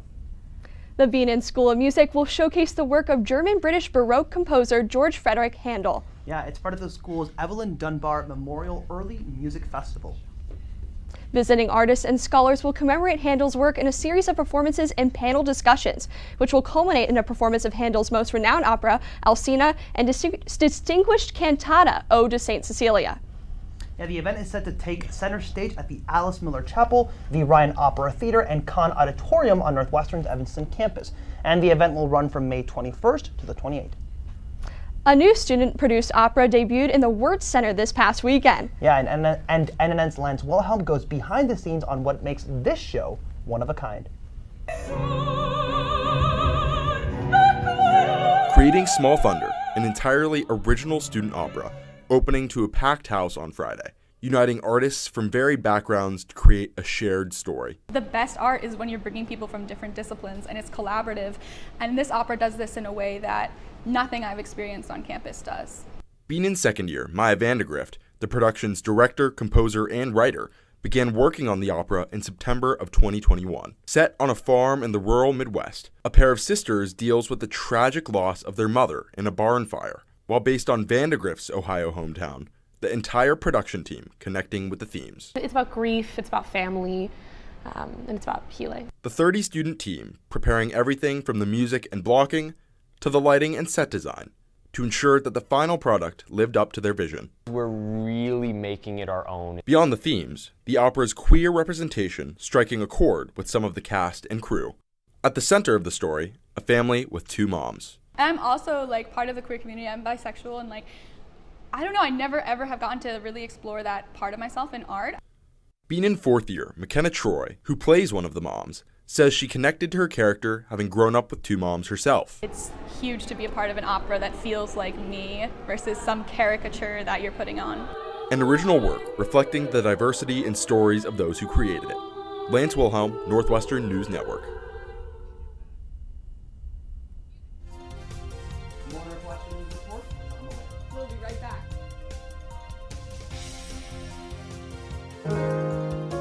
The Bienen School of Music will showcase the work of German-British Baroque composer George Frederick Handel. Yeah, it's part of the school's Evelyn Dunbar Memorial Early Music Festival. Visiting artists and scholars will commemorate Handel's work in a series of performances and panel discussions, which will culminate in a performance of Handel's most renowned opera, Alcina, and distinguished cantata, Ode to St. Cecilia. Yeah, the event is set to take center stage at the Alice Miller Chapel, the Ryan Opera Theater, and Kahn Auditorium on Northwestern's Evanston campus. And the event will run from May 21st to the 28th. A new student-produced opera debuted in the Wirtz Center this past weekend. Yeah, and NNN's Lance Wilhelm goes behind the scenes on what makes this show one of a kind. Creating Small Thunder, an entirely original student opera, opening to a packed house on Friday, uniting artists from varied backgrounds to create a shared story. The best art is when you're bringing people from different disciplines and it's collaborative, and this opera does this in a way that nothing I've experienced on campus does. Bienen second year, Maya Vandegrift, the production's director, composer, and writer, began working on the opera in September of 2021. Set on a farm in the rural Midwest, a pair of sisters deals with the tragic loss of their mother in a barn fire. While based on Vandegrift's Ohio hometown, the entire production team connecting with the themes. It's about grief, it's about family, and it's about healing. The 30-student team preparing everything from the music and blocking to the lighting and set design to ensure that the final product lived up to their vision. We're really making it our own. Beyond the themes, the opera's queer representation striking a chord with some of the cast and crew. At the center of the story, a family with 2 moms. And I'm also like part of the queer community. I'm bisexual, and like, I don't know, I never ever have gotten to really explore that part of myself in art. Bienen fourth year, McKenna Troy, who plays one of the moms, says she connected to her character having grown up with 2 moms herself. It's huge to be a part of an opera that feels like me versus some caricature that you're putting on. An original work reflecting the diversity and stories of those who created it. Lance Wilhelm, Northwestern News Network. We'll be right back.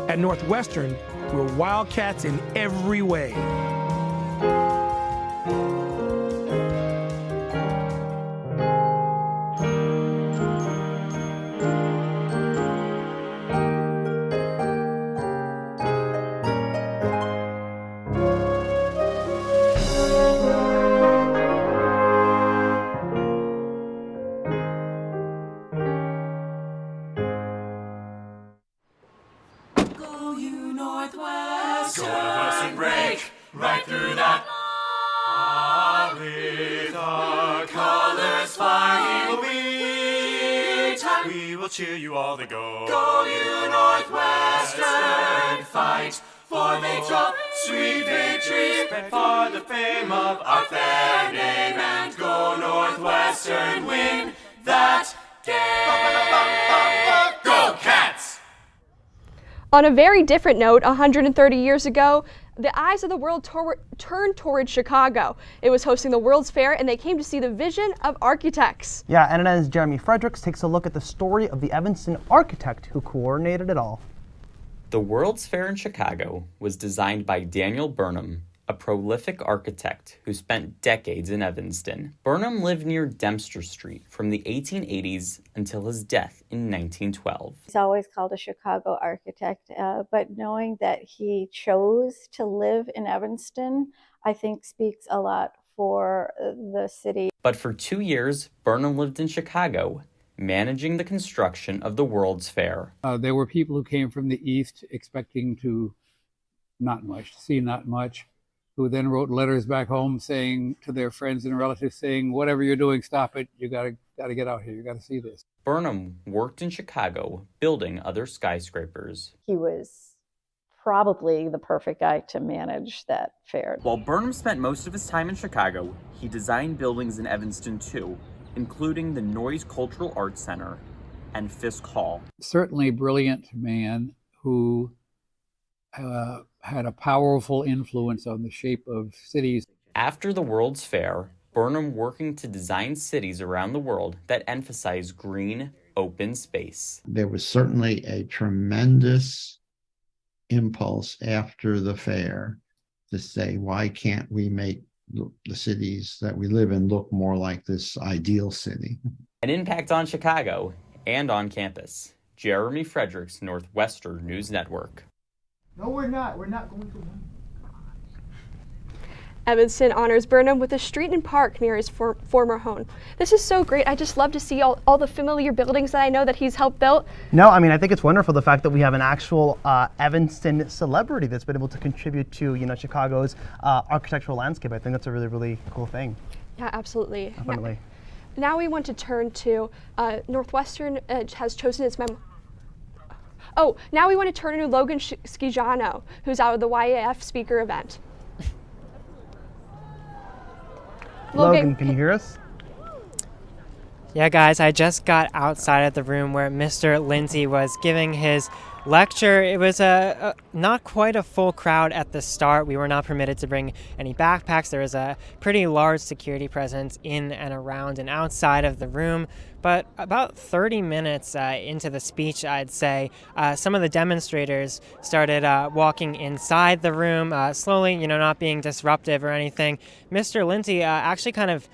At Northwestern, we're wildcats in every way. Northwestern break right through that. With our colors flying, we will cheer you all to go. Go you Northwestern, fight for victory, sweet victory, for the fame of our fair name, and go Northwestern, win that game. Go Cats! On a very different note, 130 years ago, the eyes of the world turned towards Chicago. It was hosting the World's Fair, and they came to see the vision of architects. Yeah, NNN's Jeremy Fredericks takes a look at the story of the Evanston architect who coordinated it all. The World's Fair in Chicago was designed by Daniel Burnham, a prolific architect who spent decades in Evanston. Burnham lived near Dempster Street from the 1880s until his death in 1912. He's always called a Chicago architect, but knowing that he chose to live in Evanston, I think speaks a lot for the city. But for 2 years, Burnham lived in Chicago, managing the construction of the World's Fair. There were people who came from the East expecting to see not much, who then wrote letters back home saying to their friends and relatives, saying, whatever you're doing, stop it. You gotta get out here. You gotta see this. Burnham worked in Chicago, building other skyscrapers. He was probably the perfect guy to manage that fair. While Burnham spent most of his time in Chicago, he designed buildings in Evanston too, including the Noyes Cultural Arts Center and Fisk Hall. Certainly brilliant man who had a powerful influence on the shape of cities. After the World's Fair, Burnham working to design cities around the world that emphasize green, open space. There was certainly a tremendous impulse after the fair to say, why can't we make the cities that we live in look more like this ideal city? An impact on Chicago and on campus. Jeremy Fredericks, Northwestern News Network. No, we're not. We're not going to. Evanston honors Burnham with a street and park near his former home. This is so great. I just love to see all the familiar buildings that I know that he's helped build. No, I mean, I think it's wonderful the fact that we have an actual Evanston celebrity that's been able to contribute to, Chicago's architectural landscape. I think that's a really, really cool thing. Yeah, absolutely. Definitely. Now we want to turn to Northwestern has chosen its now we want to turn to Logan Schijano, who's out of the YAF speaker event. Logan, can you hear us? Yeah, guys, I just got outside of the room where Mr. Lindsay was giving his lecture. It was not quite a full crowd at the start. We were not permitted to bring any backpacks. There was a pretty large security presence in and around and outside of the room. But about 30 minutes into the speech, I'd say, some of the demonstrators started walking inside the room, slowly, not being disruptive or anything. Mr. Lindsay actually kind of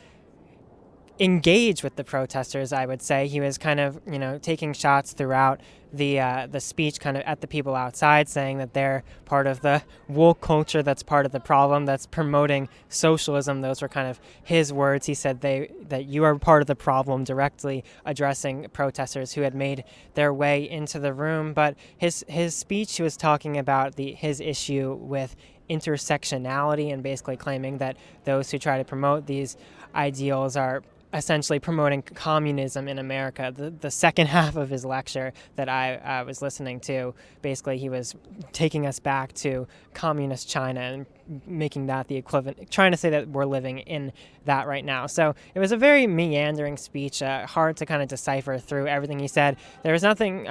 engaged with the protesters, I would say. He was kind of, taking shots throughout the speech kind of at the people outside, saying that they're part of the woke culture that's part of the problem, that's promoting socialism. Those were kind of his words. He said that you are part of the problem, directly addressing protesters who had made their way into the room. But his speech, he was talking about his issue with intersectionality and basically claiming that those who try to promote these ideals are essentially promoting communism in America. The second half of his lecture that I was listening to, basically he was taking us back to communist China and making that the equivalent, trying to say that we're living in that right now. So it was a very meandering speech, hard to kind of decipher through everything he said. There was nothing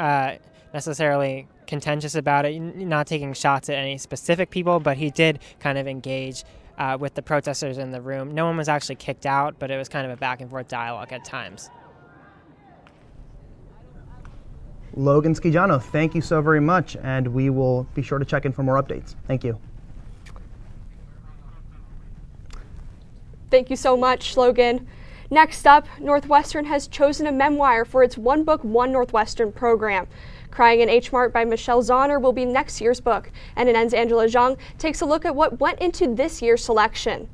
necessarily contentious about it, not taking shots at any specific people, but he did kind of engage with the protesters in the room. No one was actually kicked out, but it was kind of a back and forth dialogue at times. Logan Schijano, thank you so very much, and we will be sure to check in for more updates. Thank you. Thank you so much, Logan. Next up, Northwestern has chosen a memoir for its One Book, One Northwestern program. Crying in H Mart by Michelle Zahner will be next year's book, and NNN's Angela Zhang takes a look at what went into this year's selection.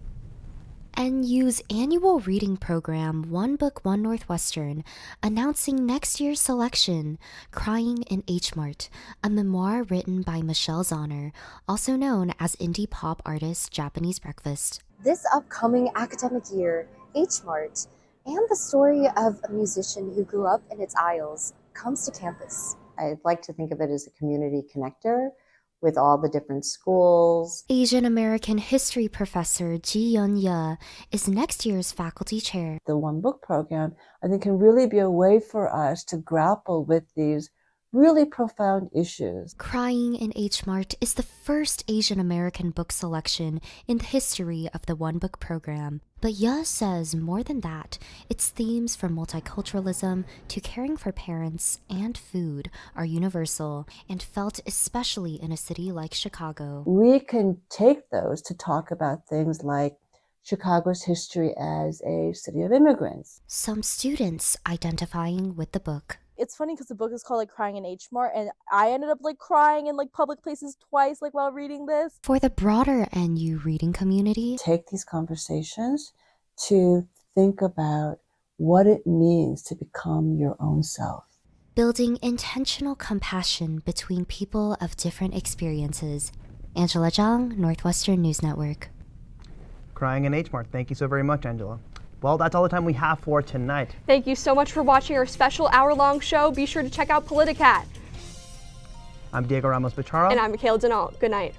NU's annual reading program, One Book, One Northwestern, announcing next year's selection, Crying in H Mart, a memoir written by Michelle Zahner, also known as indie pop artist Japanese Breakfast. This upcoming academic year, H Mart, and the story of a musician who grew up in its aisles, comes to campus. I'd like to think of it as a community connector with all the different schools. Asian American history professor Ji Yun Ye is next year's faculty chair. The One Book program, I think, can really be a way for us to grapple with these really profound issues. Crying in H Mart is the first Asian American book selection in the history of the One Book program. But Ye says more than that, its themes from multiculturalism to caring for parents and food are universal and felt especially in a city like Chicago. We can take those to talk about things like Chicago's history as a city of immigrants. Some students identifying with the book. It's funny because the book is called like Crying in H Mart, and I ended up like crying in like public places twice like while reading this. For the broader NU reading community, take these conversations to think about what it means to become your own self. Building intentional compassion between people of different experiences. Angela Zhang, Northwestern News Network. Crying in H Mart. Thank you so very much, Angela. Well, that's all the time we have for tonight. Thank you so much for watching our special hour-long show. Be sure to check out Politicat. I'm Diego Ramos Bichara. And I'm Michaela Denault. Good night.